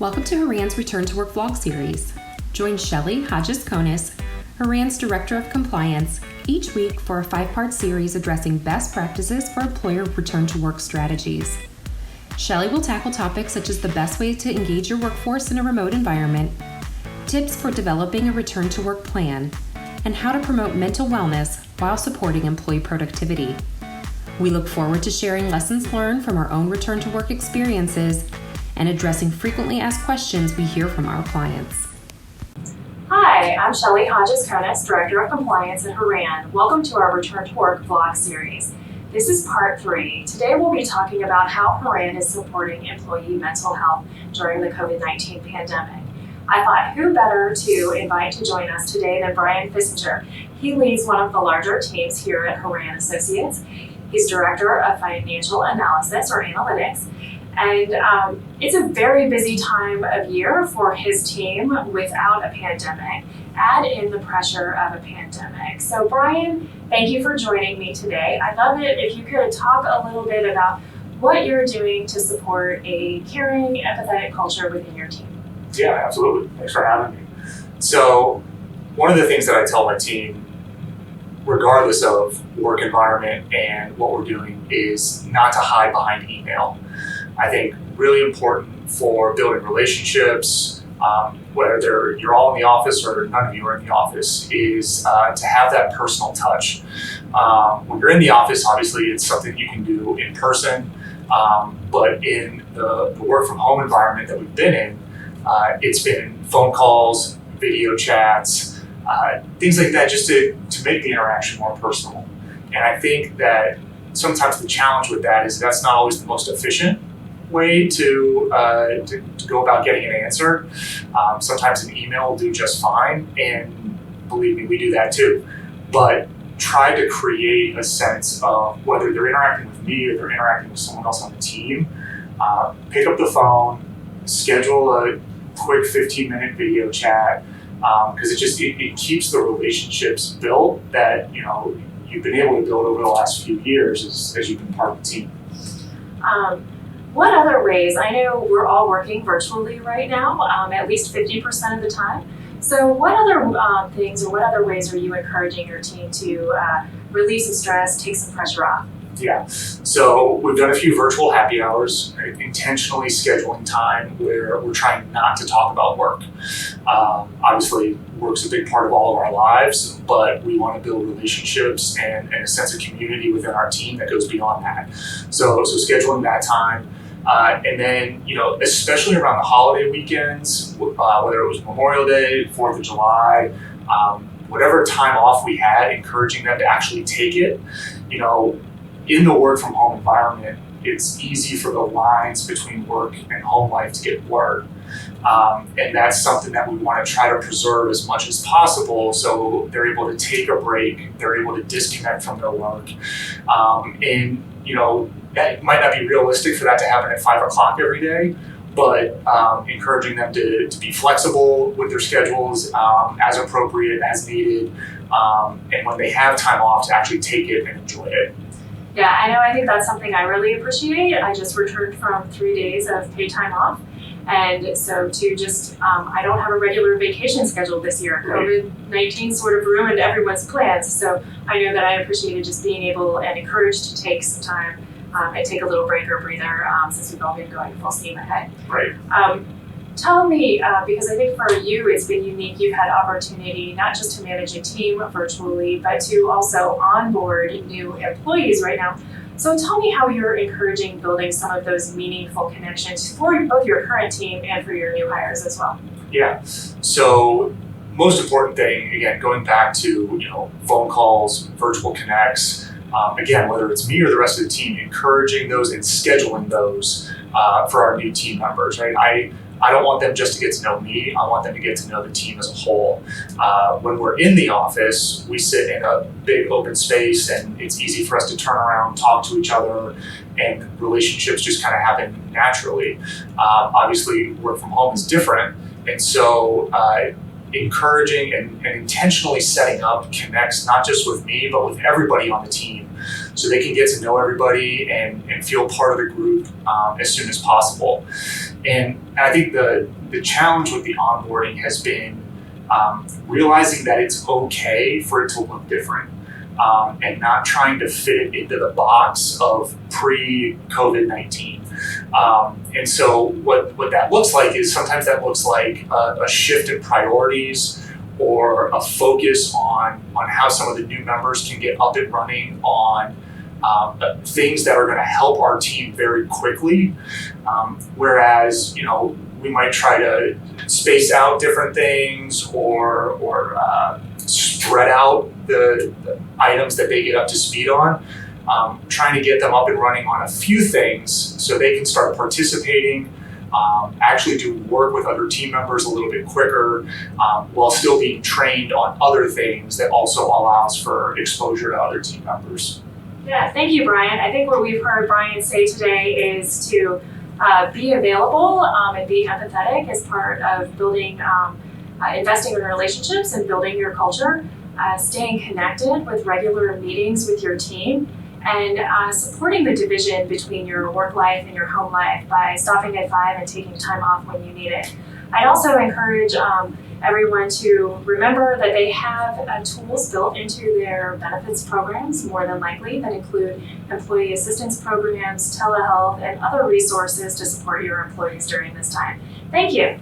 Welcome to Haran's Return to Work vlog series. Join Shelly Hodges-Konis, Haran's Director of Compliance, each week for a 5-part series addressing best practices for employer return to work strategies. Shelly will tackle topics such as the best way to engage your workforce in a remote environment, tips for developing a return to work plan, and how to promote mental wellness while supporting employee productivity. We look forward to sharing lessons learned from our own return to work experiences and addressing frequently asked questions we hear from our clients. Hi, I'm Shelly Hodges-Konis, Director of Compliance at Haran. Welcome to our Return to Work vlog series. This is part 3. Today we'll be talking about how Haran is supporting employee mental health during the COVID-19 pandemic. I thought who better to invite to join us today than Brian Fissinger. He leads one of the larger teams here at Haran Associates. He's Director of Financial Analysis or Analytics. And it's a very busy time of year for his team without a pandemic. Add in the pressure of a pandemic. So Brian, thank you for joining me today. I'd love it if you could talk a little bit about what you're doing to support a caring, empathetic culture within your team. Yeah, absolutely. Thanks for having me. So one of the things that I tell my team, regardless of work environment and what we're doing, is not to hide behind email. I think really important for building relationships, whether you're all in the office or none of you are in the office, is to have that personal touch. When you're in the office, obviously it's something you can do in person, but in the work from home environment that we've been in, it's been phone calls, video chats, things like that, just to make the interaction more personal. And I think that sometimes the challenge with that is that's not always the most efficient way to go about getting an answer. Sometimes an email will do just fine, and believe me, we do that too. But try to create a sense of whether they're interacting with me or they're interacting with someone else on the team. Pick up the phone, schedule a quick 15-minute video chat, because it keeps the relationships built that you've been able to build over the last few years as you've been part of the team. What other ways? I know we're all working virtually right now, at least 50% of the time. So what other things or what other ways are you encouraging your team to relieve some stress, take some pressure off? Yeah, so we've done a few virtual happy hours, intentionally scheduling time where we're trying not to talk about work. Obviously, work's a big part of all of our lives, but we want to build relationships and a sense of community within our team that goes beyond that. So scheduling that time. And then, especially around the holiday weekends, whether it was Memorial Day, 4th of July, whatever time off we had, encouraging them to actually take it. In the work from home environment, it's easy for the lines between work and home life to get blurred. And that's something that we want to try to preserve as much as possible, so they're able to take a break, they're able to disconnect from their work. And that might not be realistic for that to happen at 5 o'clock every day, but encouraging them to be flexible with their schedules, as appropriate, as needed, and when they have time off, to actually take it and enjoy it. Yeah, I think that's something I really appreciate. I just returned from 3 days of paid time off. And so to just, I don't have a regular vacation schedule this year. COVID-19 sort of ruined everyone's plans. So I know that I appreciated just being able and encouraged to take some time and take a little break or breather since we've all been going full steam ahead. Right. Tell me, because I think for you it's been unique, you've had opportunity not just to manage a team virtually, but to also onboard new employees right now. So tell me how you're encouraging building some of those meaningful connections for both your current team and for your new hires as well. Yeah, so most important thing, again, going back to phone calls, virtual connects, again, whether it's me or the rest of the team, encouraging those and scheduling those for our new team members, right? I don't want them just to get to know me. I want them to get to know the team as a whole. When we're in the office, we sit in a big open space, and it's easy for us to turn around, talk to each other, and relationships just kind of happen naturally. Obviously, work from home is different, and so encouraging and intentionally setting up connects not just with me, but with everybody on the team, so they can get to know everybody and feel part of the group as soon as possible. And I think the challenge with the onboarding has been realizing that it's okay for it to look different, and not trying to fit it into the box of pre-COVID-19. And so what that looks like is sometimes that looks like a shift in priorities, or a focus on how some of the new members can get up and running on things that are going to help our team very quickly. Whereas, we might try to space out different things, or spread out the items that they get up to speed on, trying to get them up and running on a few things so they can start participating, actually do work with other team members a little bit quicker, while still being trained on other things that also allows for exposure to other team members. Yeah, thank you, Brian. I think what we've heard Brian say today is to be available and be empathetic as part of building, investing in relationships and building your culture, staying connected with regular meetings with your team, and supporting the division between your work life and your home life by stopping at 5 and taking time off when you need it. I'd also encourage everyone to remember that they have tools built into their benefits programs, more than likely, that include employee assistance programs, telehealth, and other resources to support your employees during this time. Thank you.